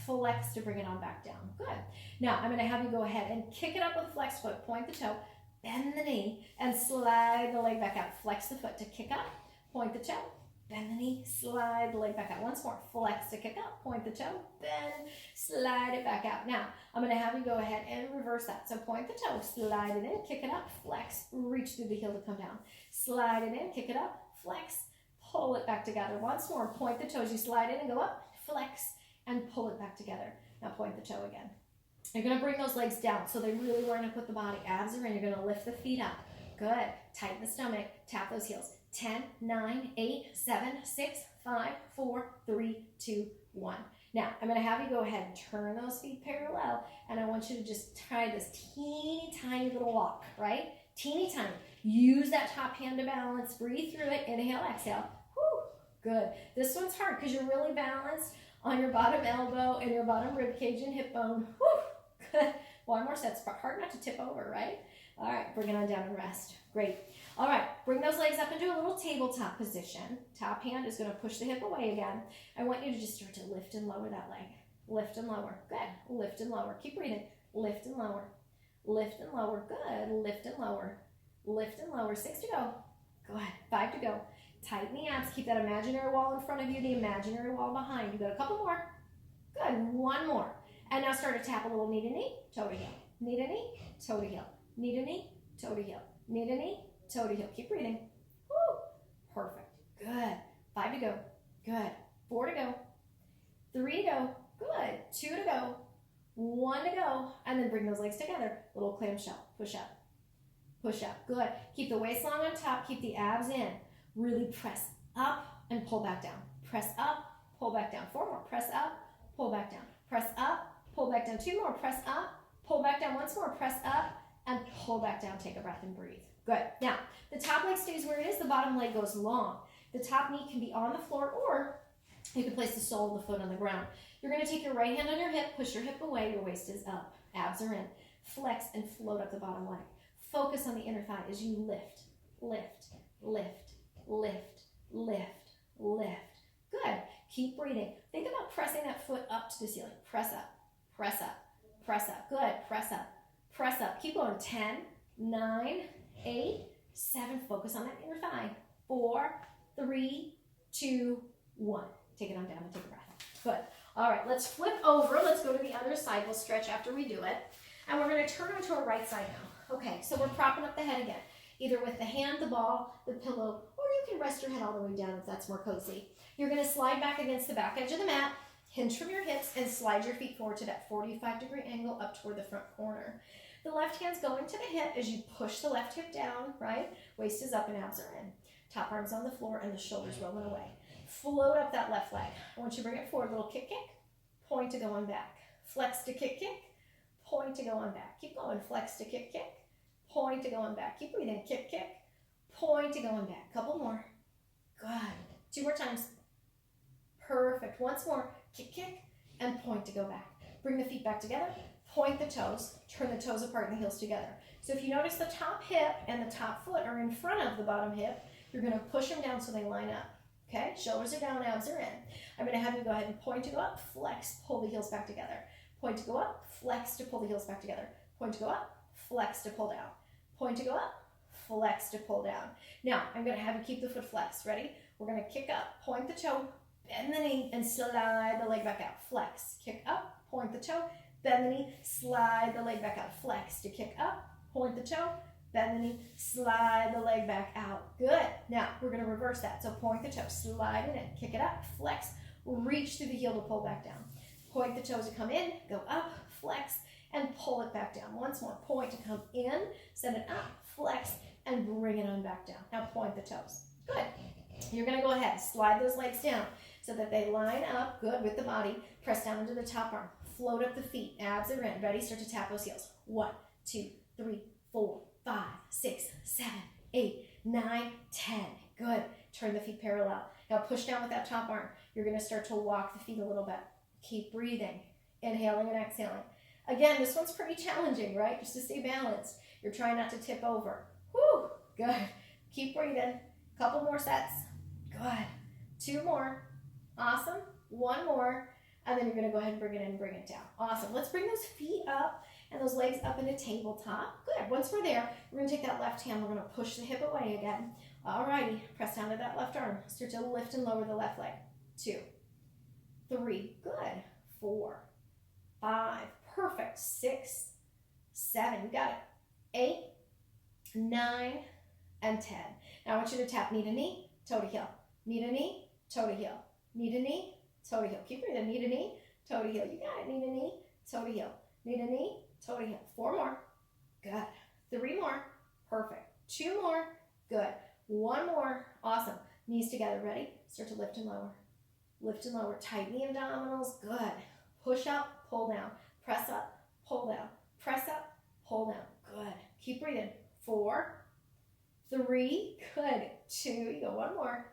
flex to bring it on back down. Good. Now I'm going to have you go ahead and kick it up with a flex foot, point the toe, bend the knee, and slide the leg back out. Flex the foot to kick up, point the toe, bend the knee, slide the leg back out. Once more, flex to kick up, point the toe, bend, slide it back out. Now I'm going to have you go ahead and reverse that. So point the toe, slide it in, kick it up, flex, reach through the heel to come down. Slide it in, kick it up, flex, pull it back together. Once more, point the toes, you slide in and go up, flex, and pull it back together. Now point the toe again. You're going to bring those legs down so they really line up with the body. Abs are in. You're going to lift the feet up. Good. Tighten the stomach. Tap those heels. 10, 9, 8, 7, 6, 5, 4, 3, 2, 1. Now, I'm going to have you go ahead and turn those feet parallel, and I want you to just try this teeny tiny little walk, right? Teeny tiny. Use that top hand to balance. Breathe through it. Inhale, exhale. Whew. Good. This one's hard because you're really balanced on your bottom elbow and your bottom rib cage and hip bone. Whew. Good. One more set. It's hard not to tip over, right? All right, bring it on down and rest. Great. All right, bring those legs up into a little tabletop position. Top hand is going to push the hip away again. I want you to just start to lift and lower that leg. Lift and lower. Good. Lift and lower. Keep breathing. Lift and lower. Lift and lower. Good. Lift and lower. Lift and lower. 6 to go. Good. 5 to go. Tighten the abs. Keep that imaginary wall in front of you, the imaginary wall behind. You got a couple more. Good. 1 more. And now start to tap a little knee to knee, toe to heel. Knee to knee, toe to heel. Knee to knee, toe to heel. Knee to knee, toe to heel. Keep breathing. Woo. Perfect. Good. 5 to go. Good. 4 to go. 3 to go. Good. 2 to go. 1 to go. And then bring those legs together. Little clamshell. Push up. Push up. Good. Keep the waist long on top. Keep the abs in. Really press up and pull back down. Press up, pull back down. 4 more. Press up, pull back down. Press up, pull back down. 2 more. Press up, pull back down. Once more. Press up and pull back down. Take a breath and breathe. Good. Now, the top leg stays where it is. The bottom leg goes long. The top knee can be on the floor, or you can place the sole of the foot on the ground. You're going to take your right hand on your hip, push your hip away. Your waist is up. Abs are in. Flex and float up the bottom leg. Focus on the inner thigh as you lift, lift, lift, lift, lift, lift. Good. Keep breathing. Think about pressing that foot up to the ceiling. Press up, press up, press up. Good. Press up, press up. Keep going. 10, 9, 8, 7. Focus on that inner thigh. 4, 3, 2, 1. Take it on down and take a breath. Good. All right, let's flip over. Let's go to the other side. We'll stretch after we do it. And we're going to turn onto our right side now. Okay, so we're propping up the head again, either with the hand, the ball, the pillow, or you can rest your head all the way down if that's more cozy. You're going to slide back against the back edge of the mat, hinge from your hips, and slide your feet forward to that 45-degree angle up toward the front corner. The left hand's going to the hip as you push the left hip down, right? Waist is up and abs are in. Top arm's on the floor and the shoulders rolling away. Float up that left leg. I want you to bring it forward, little kick, kick, point to go on back. Flex to kick, kick, point to go on back. Keep going, flex to kick, kick, point to go on back. Keep breathing, kick, kick, point to go on back. Couple more. Good. 2 more times. Perfect. Once more, kick, kick, and point to go back. Bring the feet back together, point the toes, turn the toes apart and the heels together. So if you notice the top hip and the top foot are in front of the bottom hip, you're going to push them down so they line up. Okay, shoulders are down, abs are in. I'm going to have you go ahead and point to go up, flex, pull the heels back together. Point to go up, flex to pull the heels back together. Point to go up, flex to pull down. Point to go up, flex to pull down. Now, I'm going to have you keep the foot flexed. Ready? We're going to kick up, point the toe, bend the knee, and slide the leg back out. Flex, kick up, point the toe, bend the knee, slide the leg back out. Flex to kick up, point the toe, bend the knee, slide the leg back out. Good. Now, we're going to reverse that. So point the toe, slide it in, kick it up, flex, reach through the heel to pull back down. Point the toes to come in, go up, flex, and pull it back down. Once more, point to come in, send it up, flex, and bring it on back down. Now point the toes. Good. You're going to go ahead, slide those legs down so that they line up, good, with the body. Press down into the top arm. Float up the feet. Abs are in. Ready? Start to tap those heels. 1, 2, 3, 4, 5, 6, 7, 8, 9, 10. Good. Turn the feet parallel. Now push down with that top arm. You're going to start to walk the feet a little bit. Keep breathing. Inhaling and exhaling. Again, this one's pretty challenging, right? Just to stay balanced. You're trying not to tip over. Whew. Good. Keep breathing. Couple more sets. Good. 2 more. Awesome. 1 more. And then you're going to go ahead and bring it in and bring it down. Awesome. Let's bring those feet up and those legs up into tabletop. Good. Once we're there, we're going to take that left hand. We're going to push the hip away again. Alrighty. Press down to that left arm. Start to lift and lower the left leg. 2, 3. Good. 4, 5. Perfect. 6, 7. You got it. 8, 9, and 10. Now I want you to tap knee to knee, toe to heel. Knee to knee, toe to heel. Knee to knee, toe to heel. Keep breathing. Knee to knee, toe to heel. You got it. Knee to knee, toe to heel. Knee to knee, toe to heel. 4 more. Good. 3 more. Perfect. 2 more. Good. 1 more. Awesome. Knees together. Ready? Start to lift and lower. Lift and lower. Tight knee abdominals. Good. Push up, pull down. Press up, pull down. Press up, pull down. Good. Keep breathing. 4, 3. Good. 2. You go 1 more.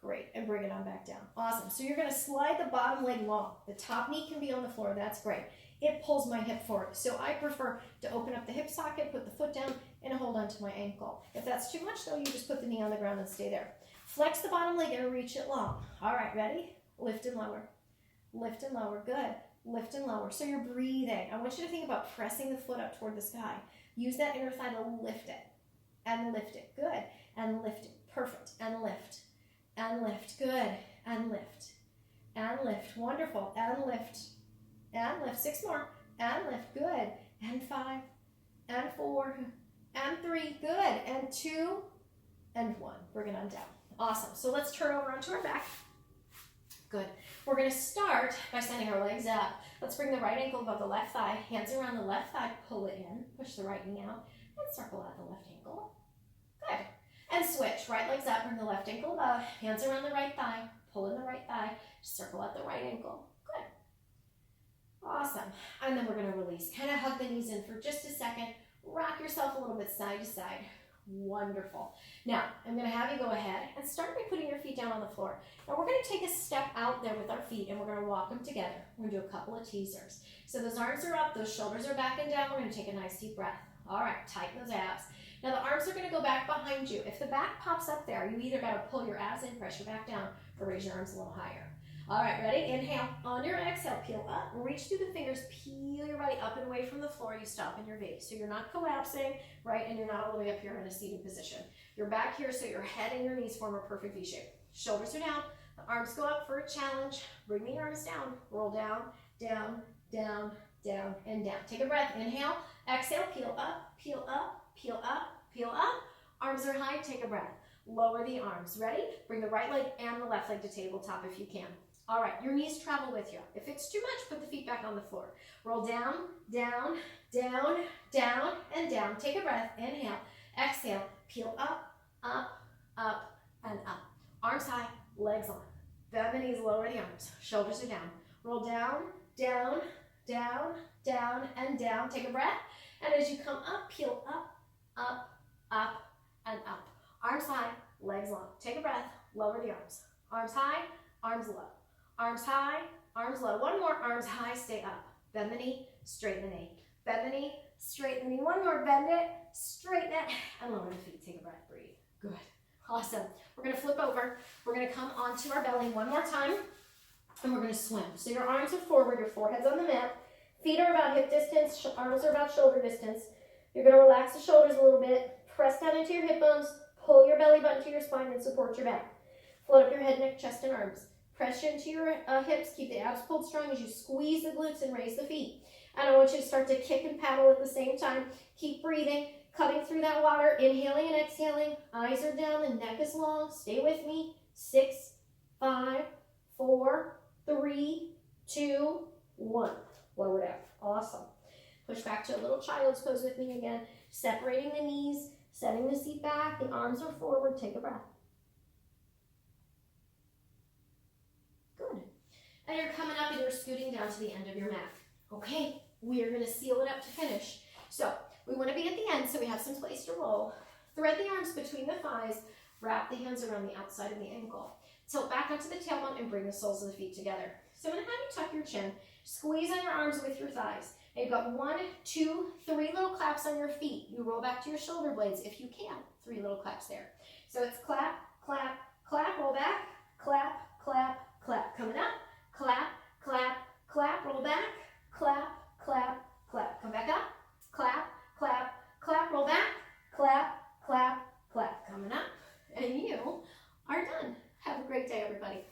Great. And bring it on back down. Awesome. So you're going to slide the bottom leg long. The top knee can be on the floor. That's great. It pulls my hip forward. So I prefer to open up the hip socket, put the foot down, and hold on to my ankle. If that's too much, though, you just put the knee on the ground and stay there. Flex the bottom leg and reach it long. All right. Ready? Lift and lower. Lift and lower. Good. Lift and lower. So you're breathing. I want you to think about pressing the foot up toward the sky. Use that inner thigh to lift it. And lift it. Good. And lift it. Perfect. And lift. And lift. Good. And lift. And lift. Wonderful. And lift. And lift. 6 more. And lift. Good. And 5. And 4. And 3. Good. And 2. And 1. Bring it on down. Awesome. So let's turn over onto our back. Good. We're going to start by sending our legs up. Let's bring the right ankle above the left thigh. Hands around the left thigh. Pull it in. Push the right knee out. And circle out the left ankle. Good. And switch. Right legs up. Bring the left ankle above. Hands around the right thigh. Pull in the right thigh. Circle out the right ankle. Good. Awesome. And then we're going to release. Kind of hug the knees in for just a second. Rock yourself a little bit side to side. Wonderful. Now, I'm going to have you go ahead and start by putting your feet down on the floor. Now, we're going to take a step out there with our feet, and we're going to walk them together. We're going to do a couple of teasers. So those arms are up, those shoulders are back and down. We're going to take a nice deep breath. All right, tighten those abs. Now, the arms are going to go back behind you. If the back pops up there, you either got to pull your abs in, press your back down, or raise your arms a little higher. All right, ready? Inhale. On your exhale, peel up. Reach through the fingers. Peel your body up and away from the floor. You stop in your V. So you're not collapsing, right? And you're not all the way up here in a seated position. You're back here so your head and your knees form a perfect V shape. Shoulders are down. The arms go up for a challenge. Bring the arms down. Roll down, down, down, down, and down. Take a breath. Inhale. Exhale. Peel up, peel up, peel up, peel up. Arms are high. Take a breath. Lower the arms. Ready? Bring the right leg and the left leg to tabletop if you can. All right, your knees travel with you. If it's too much, put the feet back on the floor. Roll down, down, down, down, and down. Take a breath. Inhale. Exhale. Peel up, up, up, and up. Arms high, legs on. Bend the knees, lower the arms. Shoulders are down. Roll down, down, down, down, and down. Take a breath. And as you come up, peel up, up, up, and up. Arms high, legs long. Take a breath. Lower the arms. Arms high, arms low. Arms high, arms low. One more. Arms high, stay up. Bend the knee, straighten the knee. Bend the knee, straighten the knee. One more. Bend it, straighten it, and lower the feet. Take a breath. Breathe. Good. Awesome. We're going to flip over. We're going to come onto our belly one more time, and we're going to swim. So your arms are forward. Your forehead's on the mat. Feet are about hip distance. Arms are about shoulder distance. You're going to relax the shoulders a little bit. Press down into your hip bones. Pull your belly button to your spine and support your back. Float up your head, neck, chest, and arms. Press into your hips. Keep the abs pulled strong as you squeeze the glutes and raise the feet. And I want you to start to kick and paddle at the same time. Keep breathing, cutting through that water, inhaling and exhaling. Eyes are down, the neck is long. Stay with me. 6, 5, 4, 3, 2, 1. Lower down. Awesome. Push back to a little child's pose with me again. Separating the knees, setting the seat back. The arms are forward. Take a breath. Good. And you're coming up and you're scooting down to the end of your mat. Okay, we are going to seal it up to finish. So we want to be at the end so we have some place to roll. Thread the arms between the thighs. Wrap the hands around the outside of the ankle. Tilt back onto the tailbone and bring the soles of the feet together. So I'm going to have you tuck your chin. Squeeze on your arms with your thighs. Now you've got 1, 2, 3 little claps on your feet. You roll back to your shoulder blades if you can. 3 little claps there. So it's clap, clap, clap, roll back, clap, clap, clap. Coming up, clap, clap, clap, roll back, clap, clap, clap. Come back up, clap, clap, clap, roll back, clap, clap, clap. Coming up, and you are done. Have a great day, everybody.